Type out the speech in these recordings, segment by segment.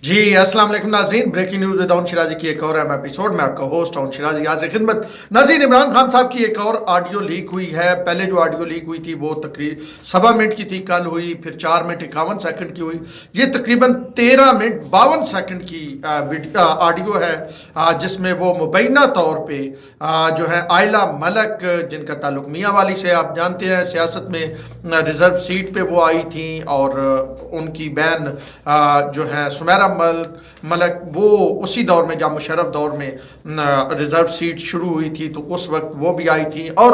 जी अस्सलाम वालेकुम नाज़रीन, ब्रेकिंग न्यूज़ विद शिराजी की एक और अहम एपिसोड में आपका होस्ट हूं शिराजी आज खिदमत। नाज़रीन, इमरान खान साहब की एक और ऑडियो लीक हुई है। पहले जो ऑडियो लीक हुई थी वो तकरीबन 1.25 मिनट की थी, कल हुई, फिर 4 मिनट 51 सेकंड की हुई। ये तकरीबन 13 मिनट 52 सेकंड की ऑडियो है, जिसमें वो मुबैना तौर पे जो है आयला मलक, जिनका ताल्लुक मियाँ वाली से, आप जानते हैं सियासत में रिजर्व सीट पे वो आई थी, और उनकी बहन जो है सुमेरा मलक, वो उसी दौर में जब मुशर्रफ दौर में रिजर्व सीट शुरू हुई थी तो उस वक्त वो भी आई थी। और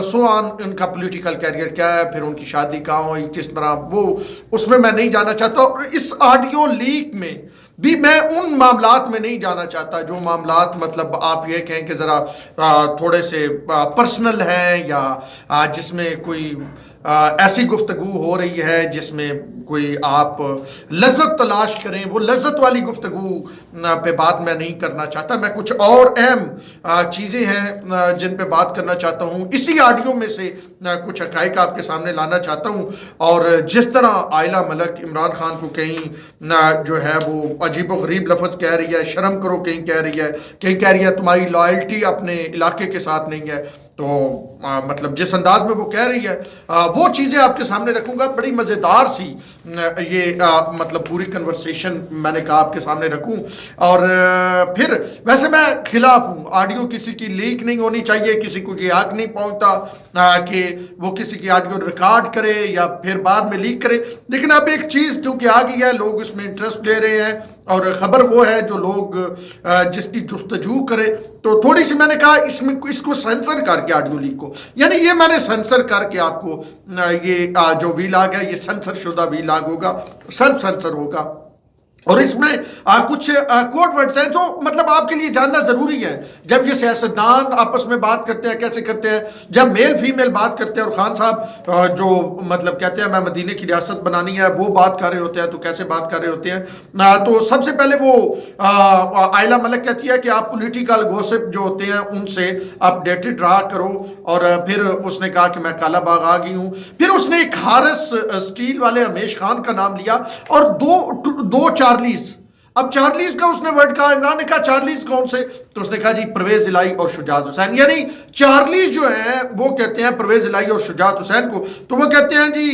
सो ऑन, उनका पॉलिटिकल कैरियर क्या है, फिर उनकी शादी कहाँ हुई, किस तरह, वो उसमें मैं नहीं जाना चाहता। और इस ऑडियो लीक में भी मैं उन मामलात में नहीं जाना चाहता जो मामलात मतलब आप ये कहें कि ज़रा थोड़े से पर्सनल हैं, या जिसमें कोई ऐसी गुफ्तगू हो रही है जिसमें कोई आप लज्जत तलाश करें, वो लज्जत वाली गुफ्तगू पे बात मैं नहीं करना चाहता। मैं कुछ और अहम चीज़ें हैं जिन पे बात करना चाहता हूँ। इसी ऑडियो में से कुछ हक़ाइक़ आपके सामने लाना चाहता हूँ। और जिस तरह आयला मलक इमरान खान को कहीं जो है वो अजीब व गरीब लफ्ज़ कह रही है, शर्म करो कहीं कह रही है, कहीं कह रही है तुम्हारी लॉयल्टी अपने इलाके के साथ नहीं है, तो मतलब जिस अंदाज में वो कह रही है वो चीज़ें आपके सामने रखूंगा। बड़ी मज़ेदार सी ये मतलब पूरी कन्वर्सेशन मैंने कहा आपके सामने रखूं। और फिर वैसे मैं खिलाफ हूँ, ऑडियो किसी की लीक नहीं होनी चाहिए, किसी को ये हक नहीं पहुँचता कि वो किसी की ऑडियो रिकॉर्ड करे या फिर बाद में लीक करे। लेकिन अब एक चीज़ जो कि आ गई है, लोग इसमें इंटरेस्ट ले रहे हैं, और ख़बर वो है जो लोग जिसकी जुस्तजू करे, तो थोड़ी सी मैंने कहा इसमें इसको सेंसर करके ऑडियो लीक को, यानी ये मैंने सेंसर करके आपको ये जो वीलॉग है ये सेंसर शुदा वीलॉग होगा, सेल्फ सेंसर होगा। और इसमें कुछ कोड वर्ड्स हैं जो मतलब आपके लिए जानना ज़रूरी है। जब ये सियासतदान आपस में बात करते हैं, कैसे करते हैं, जब मेल फीमेल बात करते हैं, और खान साहब जो मतलब कहते हैं मैं मदीने की रियासत बनानी है, वो बात कर रहे होते हैं, तो कैसे बात कर रहे होते हैं। तो सबसे पहले वो आयला मलक कहती है कि आप पॉलिटिकल गॉसिप जो होते हैं उनसे अपडेटेड रहा करो। और फिर उसने कहा कि मैं काला बाग आ गई हूँ। फिर उसने एक हारिस स्टील वाले हमेश खान का नाम लिया, और दो चार्लीज। अब चार्लीज का उसने वर्ड कहा, इमरान ने कहा चार्लीज कौन से, तो उसने कहा जी परवेज इलाही और शुजात हुसैन। यानी चार्लीज जो हैं वो कहते हैं परवेज इलाही और शुजात हुसैन को, तो वो कहते हैं जी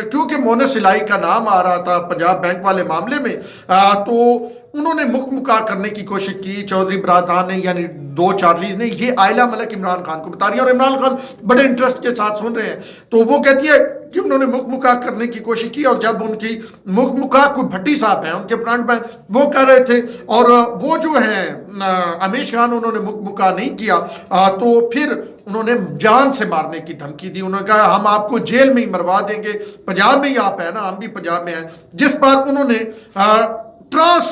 क्योंकि मोनस इलाही का नाम आ रहा था पंजाब बैंक वाले मामले में, तो उन्होंने मुका करने की कोशिश की चौधरी बरादरान ने, यानी दो चार्लीज ने। ये आयला मलक इमरान खान को बता रही है, और इमरान खान बड़े इंटरेस्ट के साथ सुन रहे हैं। तो वो कहती है कि उन्होंने मुका करने की कोशिश की, और जब उनकी मुका कोई भट्टी साहब हैं उनके फ्रंट मैन, वो कर रहे थे, और वो जो है हमीश खान, उन्होंने मुका नहीं किया, तो फिर उन्होंने जान से मारने की धमकी दी। उन्होंने कहा हम आपको जेल में ही मरवा देंगे, पंजाब में ही आप है ना, हम भी पंजाब में हैं। जिस पर उन्होंने ट्रांस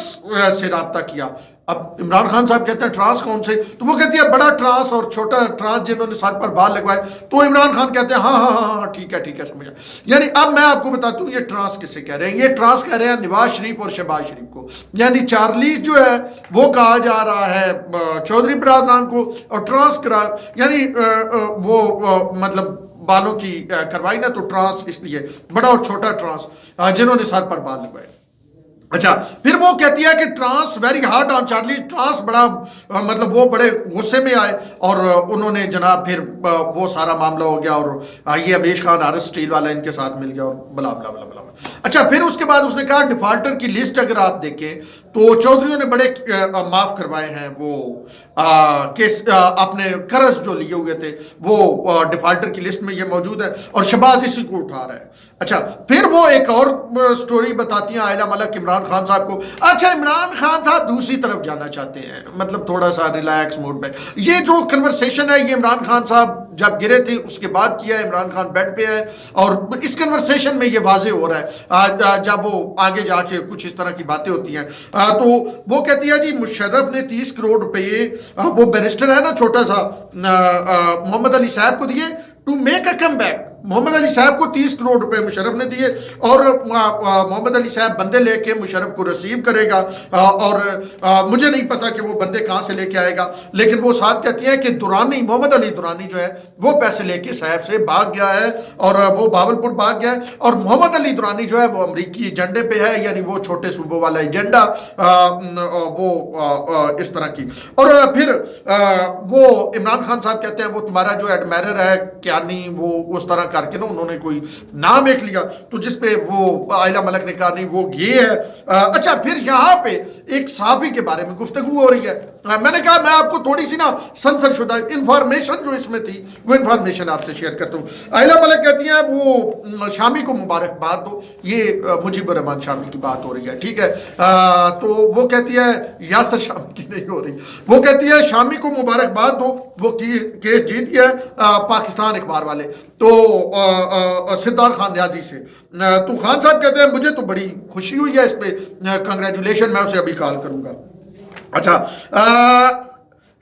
से रब्ता किया। अब इमरान खान साहब कहते हैं ट्रांस कौन से, तो वो कहती है बड़ा ट्रांस और छोटा ट्रांस जिन्होंने सर पर बाल लगवाए। तो इमरान खान कहते हैं हाँ हाँ हाँ हाँ ठीक है समझा। यानी अब मैं आपको बताता हूँ ये ट्रांस किसे कह रहे हैं। ये ट्रांस कह रहे हैं नवाज शरीफ और शहबाज शरीफ को। यानी चार्लीज जो है वो कहा जा रहा है चौधरी बरादरान को, और ट्रांस करा यानी वो मतलब बालों की करवाई ना, तो ट्रांस इसलिए बड़ा और छोटा ट्रांस जिन्होंने सर पर बाल लगवाए। अच्छा, फिर वो कहती है कि trans very hard on Charlie, ट्रांस बड़ा मतलब वो बड़े गुस्से में आए, और उन्होंने जनाब फिर वो सारा मामला हो गया, और ये हमीश खान हारिस स्टील वाला इनके साथ मिल गया, और बला बला बला बला। अच्छा, फिर उसके बाद उसने कहा डिफाल्टर की लिस्ट अगर आप देखें तो चौधरियों ने बड़े माफ करवाए हैं वो केस, अपने कर्ज जो लिए हुए थे वो डिफाल्टर की लिस्ट में ये मौजूद है, और शहबाज इसी को उठा रहा है। अच्छा, फिर वो एक और स्टोरी बताती हैं आयला मलक इमरान खान साहब को। अच्छा, इमरान खान साहब दूसरी तरफ जाना चाहते हैं, मतलब थोड़ा सा रिलैक्स मूड में। ये जो कन्वर्सेशन है ये इमरान खान साहब जब गिरे थे उसके बाद किया है, इमरान खान बेड पे है, और इस कन्वर्सेशन में ये वाजे हो रहा है जब वो आगे जाके कुछ इस तरह की बातें होती हैं। तो वो कहती है जी मुशर्रफ ने 30 करोड़ रुपए वो बैरिस्टर है ना छोटा सा मोहम्मद अली साहब को दिए to make a come back. Mohammad Ali साहब को 30 करोड़ रुपए मुशर्रफ ने दिए और मोहम्मद अली साहब बंदे लेके मुशर्रफ को रिसीव करेगा और मुझे नहीं पता कि वो बंदे कहाँ से लेके आएगा, लेकिन वो साथ कहती हैं कि दुरानी, मोहम्मद अली दुरानी जो है वो पैसे लेके साहब से भाग गया है और वो बावलपुर भाग गया है। और मोहम्मद अली दुरानी जो है वो अमरीकी एजेंडे पे है, यानी वो छोटे सूबों वाला एजेंडा, वो इस तरह की। और फिर वो इमरान खान साहब कहते हैं वो तुम्हारा जो एडमायरर है क्यानी, वो उस तरह करके ना उन्होंने कोई नाम एक लिया, तो जिसपे वो आयला मलिक ने कहा नहीं वो ये है। अच्छा, फिर यहाँ पे एक सहाफी के बारे में गुफ्तगू हो रही है। मैंने कहा मैं आपको थोड़ी सी ना संसरशुदा इंफॉर्मेशन जो इसमें थी वो इंफॉर्मेशन आपसे शेयर करता हूँ। आयला मलिक कहती हैं वो शामी को मुबारकबाद दो, ये मुजीबुर रहमान शामी की बात हो रही है, ठीक है। तो वो कहती है यासर शामी की नहीं हो रही, वो कहती है शामी को मुबारकबाद दो, वो केस जीत गया पाकिस्तान अखबार वाले, तो सिद्धार्थ खान न्याजी से। तो खान साहब कहते हैं मुझे तो बड़ी खुशी हुई है इस पे, कंग्रेचुलेशन, मैं उसे अभी कॉल करूंगा। अच्छा,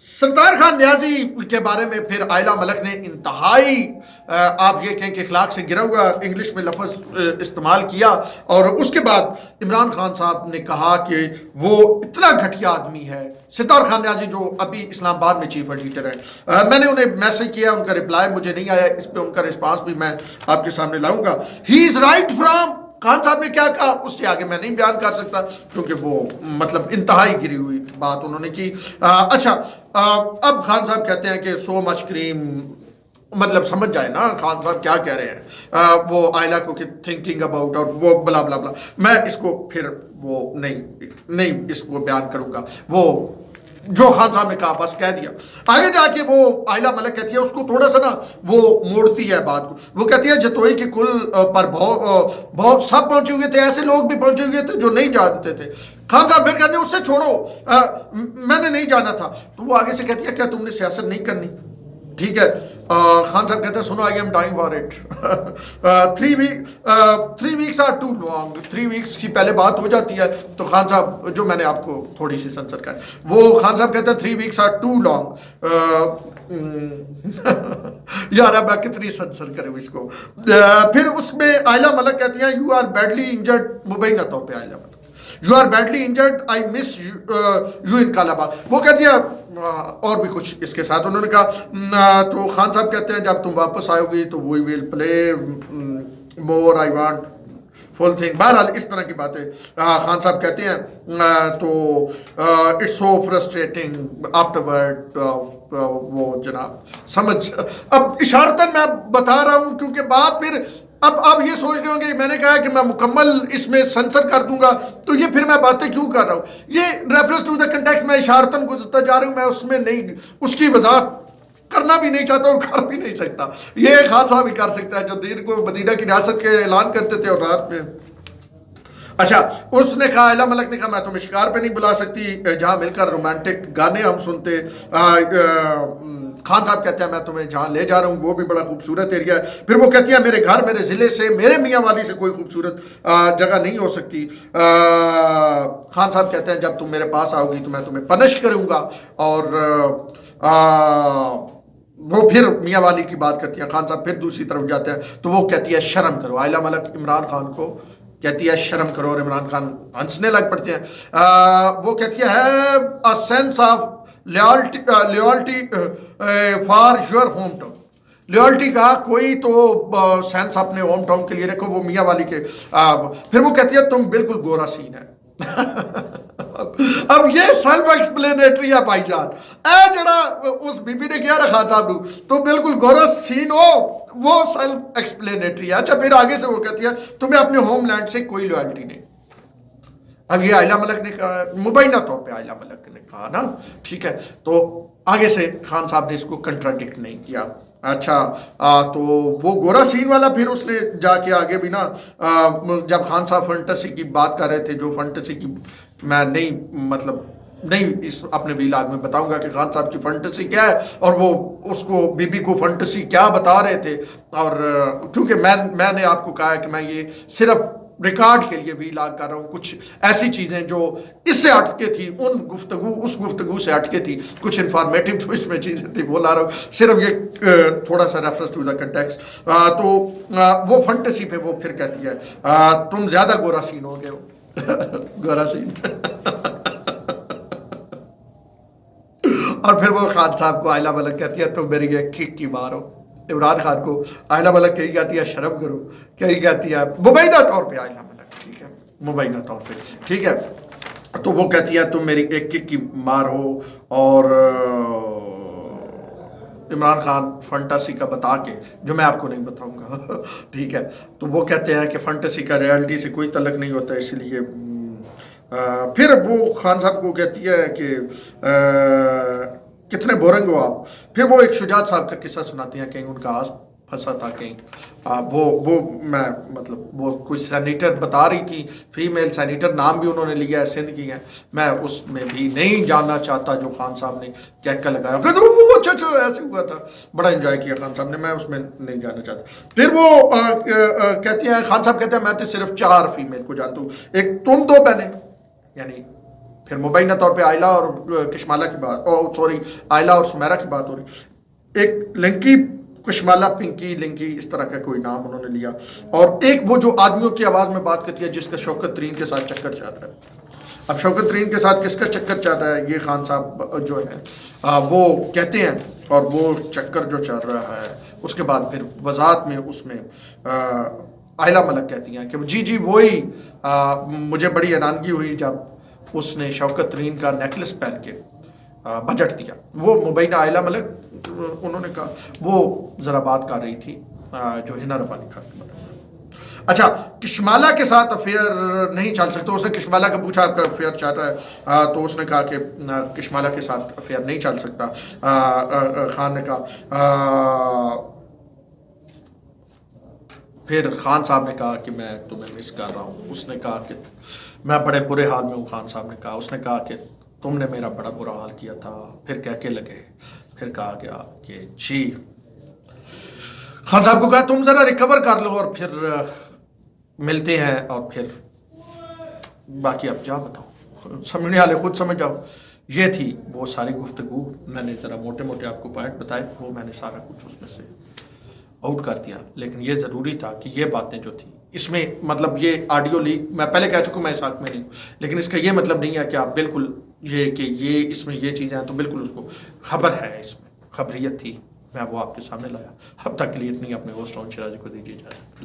सरदार खान न्याजी के बारे में फिर आयला मलिक ने इंतहाई आप ये कहें कि इखलाक से गिरा हुआ इंग्लिश में लफ्ज़ इस्तेमाल किया, और उसके बाद इमरान खान साहब ने कहा कि वो इतना घटिया आदमी है। सिद्धार्थ खान न्याजी जो अभी इस्लामाबाद में चीफ एडिटर है, मैंने उन्हें मैसेज किया, उनका रिप्लाई मुझे नहीं आया, इस पर उनका रिस्पांस भी मैं आपके सामने लाऊंगा। He is right from, Khan साहब ने क्या कहा उससे आगे मैं नहीं बयान कर सकता, क्योंकि वो मतलब इंतहाई गिरी हुई बात उन्होंने की। अच्छा, अब खान साहब कहते हैं कि सो मच क्रीम, मतलब समझ जाए ना खान साहब क्या कह रहे हैं, वो आयला को कि थिंकिंग अबाउट और वो बला बला बला, मैं इसको फिर वो नहीं इसको बयान करूंगा, वो जो खान साहब ने कहा बस कह दिया। आगे जाके वो आयला मलिक कहती है, उसको थोड़ा सा ना वो मोड़ती है बात को, वो कहती है जतोई की कुल पर बहुत सब पहुंचे हुए थे, ऐसे लोग भी पहुंचे हुए थे जो नहीं जानते थे। खान साहब फिर कहते हैं उससे छोड़ो, मैंने नहीं जाना था। तो वो आगे से कहती है क्या तुमने सियासत नहीं करनी, ठीक है। खान साहब कहते हैं सुनो I am dying for it, 3 weeks are too long, 3 weeks की पहले बात हो जाती है। तो खान साहब, जो मैंने आपको थोड़ी सी सेंसर कर, वो खान साहब कहते हैं 3 वीक्स आर टू लॉन्ग। यार अब मैं कितनी सेंसर करूँ इसको। फिर उसमें आयला मलिक कहती हैं यू आर बैडली इंजर्ड, मुबैना तौर पे Ayla Malik, you are badly injured, I miss you in Kalabad. वो कहती है और भी कुछ इसके साथ उन्होंने कहा। तो खान साहब कहते हैं जब तुम वापस आओगी तो we will play more, I want full thing. बहरहाल इस तरह की बातें खान साहब कहते हैं। तो इट्स सो फ्रस्ट्रेटिंग आफ्टरवर्ड, वो जनाब समझ, अब इशारतन मैं बता रहा हूँ क्योंकि बात फिर अब आप ये सोच रहे होंगे मैंने कहा कि मैं मुकम्मल इसमें सेंसर कर दूंगा, तो ये फिर मैं बातें क्यों कर रहा हूँ, ये रेफरेंस टू द कंटेक्स्ट मैं इशारतन गुजरता जा रहा हूँ, मैं उसमें नहीं उसकी वजाहत करना भी नहीं चाहता और कर भी नहीं सकता। ये खान साहब ही कर सकता है जो दिन को मदीना की रियासत के ऐलान करते थे और रात में। अच्छा, उसने कहा आयला मलिक ने कहा मैं तुम्हें शिकार पे नहीं बुला सकती जहां मिलकर रोमांटिक गाने हम सुनते। खान साहब कहते हैं मैं तुम्हें जहां ले जा रहा हूं वो भी बड़ा खूबसूरत एरिया है। फिर वो कहती है मेरे घर, मेरे जिले से, मेरे मियाँ वाली से कोई खूबसूरत जगह नहीं हो सकती। खान साहब कहते हैं जब तुम मेरे पास आओगी तो मैं तुम्हें पनिश करूंगा। और वो फिर मियाँ वाली की बात करती है। खान साहब फिर दूसरी तरफ जाते हैं तो वो कहती है शर्म करो। आयला मलिक इमरान खान को कहती है शर्म करो और इमरान खान हंसने लग पड़ते हैं। वो कहती है a sense of loyalty for your home town. Loyalty का कोई तो सेंस अपने होम टाउन के लिए रखो, वो मियाँ वाली के। फिर वो कहती है तुम बिल्कुल गोरा सीन है। अब ये सेल्फ एक्सप्लेनेटरी है भाईजान, ए जड़ा उस बीबी ने किया रखा साहब तो बिल्कुल गोरा सीन हो, वो सेल्फ एक्सप्लेनेटरी है। अच्छा, फिर आगे से वो कहती है तुम्हें अपने होमलैंड से कोई लॉयल्टी नहीं। अब ये आयला मलिक ने कहा, मुबैना तौर पे आयला मलिक ने कहा ना, ठीक है। तो आगे से खान साहब ने इसको कंट्राडिक्ट नहीं किया। अच्छा, तो वो गोरा सीन वाला फिर उसने जाके आगे भी ना, जब खान साहब फंटेसी की बात कर रहे थे, जो फंटेसी की मैं नहीं इस अपने व्लॉग में बताऊंगा कि खान साहब की फंटेसी क्या है और वो उसको बीबी को फंटेसी क्या बता रहे थे। और क्योंकि मैंने आपको कहा है कि मैं ये सिर्फ ریکارڈ کے لیے بھی لاگ کر رہا ہوں کچھ ایسی چیزیں جو اس سے ہٹ کے تھی، اس گفتگو سے ہٹ کے تھی، کچھ انفارمیٹو جو اس میں چیزیں تھی وہ لا رہا ہوں، صرف یہ تھوڑا سا ریفرنس ٹو دا کنٹیکسٹ۔ تو وہ فنٹیسی پہ وہ پھر کہتی ہے تم زیادہ گورا سین ہو گئے ہو گورا سین اور پھر وہ خان صاحب کو آئلہ ملک کہتی ہے تم میری ایک کک کی مار ہو۔ عمران خان کو آئلہ ملک کہیں کہتی ہے شرم کرو، کہیں کہتی ہے مبینہ طور پہ آئلہ ملک، ٹھیک ہے، مبینہ طور پہ، ٹھیک ہے، تو وہ کہتی ہے تم میری ایک کک کی مار ہو۔ اور عمران خان فنٹیسی کا بتا کے، جو میں آپ کو نہیں بتاؤں گا ٹھیک ہے، تو وہ کہتے ہیں کہ فنٹیسی کا ریالٹی سے کوئی تعلق نہیں ہوتا، اس لیے پھر وہ خان صاحب کو کہتی ہے کہ کتنے بورنگ ہو آپ۔ پھر وہ ایک شجاعت صاحب کا قصہ سناتی ہیں، کہیں ان کا آس پھنسا تھا، کہیں وہ میں مطلب وہ کوئی سینیٹر بتا رہی تھی، فیمیل سینیٹر، نام بھی انہوں نے لیا ہے، سندھ کی ہے، میں اس میں بھی نہیں جاننا چاہتا جو خان صاحب نے کہہ لگایا، اچھا ایسے ہوا تھا، بڑا انجوائے کیا خان صاحب نے، میں اس میں نہیں جاننا چاہتا۔ پھر وہ کہتے ہیں، خان صاحب کہتے ہیں میں تو صرف 4 فیمیل کو جانتا ہوں، ایک تم 2 بہنیں، یعنی پھر مبینہ طور پہ آئلہ اور کشمالہ کی بات، سوری آئلہ اور سمیرہ کی بات ہو رہی، ایک لنکی کشمالہ، پنکی لنکی، اس طرح کا کوئی نام انہوں نے لیا، اور ایک وہ جو آدمیوں کی آواز میں بات کرتی ہے جس کا شوکت ترین کے ساتھ چکر چل رہا ہے۔ اب شوکت ترین کے ساتھ کس کا چکر چل رہا ہے، یہ خان صاحب جو ہے وہ کہتے ہیں، اور وہ چکر جو چل رہا ہے اس کے بعد پھر وضاحت میں اس میں آئلہ ملک کہتی ہیں کہ جی وہی مجھے بڑی حیرانگی ہوئی جب اس نے شوکت ترین کا نیکلس پہن کے بجٹ دیا۔ وہ مبینہ آئلہ ملک انہوں نے کہا، وہ ذرا بات کر رہی تھی جو ہنا ربانی خاتون۔ اچھا، کشمالہ کے ساتھ افیئر نہیں چل سکتا، اس نے کشمالہ کا پوچھا آپ کا افیئر چل رہا ہے، تو اس نے کہا کہ کشمالہ کے ساتھ افیئر نہیں چل سکتا۔ خان نے کہا، پھر خان صاحب نے کہا کہ میں تمہیں مس کر رہا ہوں۔ اس نے کہا کہ میں بڑے برے حال میں ہوں، خان صاحب نے کہا، اس نے کہا کہ تم نے میرا بڑا برا حال کیا تھا، پھر کہہ کے لگے، پھر کہا گیا کہ جی، خان صاحب کو کہا تم ذرا ریکور کر لو اور پھر ملتے ہیں، اور پھر باقی اب کیا بتاؤ، سمجھنے والے خود سمجھ جاؤ۔ یہ تھی وہ ساری گفتگو، میں نے ذرا موٹے موٹے آپ کو پوائنٹ بتائے، وہ میں نے سارا کچھ اس میں سے آؤٹ کر دیا، لیکن یہ ضروری تھا کہ یہ باتیں جو تھیں اس میں، مطلب یہ آڈیو لیک میں پہلے کہہ چکا ہوں، میں اس حق میں نہیں ہوں، لیکن اس کا یہ مطلب نہیں ہے کہ آپ بالکل یہ کہ یہ اس میں یہ چیزیں ہیں تو بالکل اس کو خبر ہے، اس میں خبریت تھی، میں وہ آپ کے سامنے لایا۔ اب تک کے لیے اتنی، اپنے ہوسٹ شیرازی کو دیجیے اجازت۔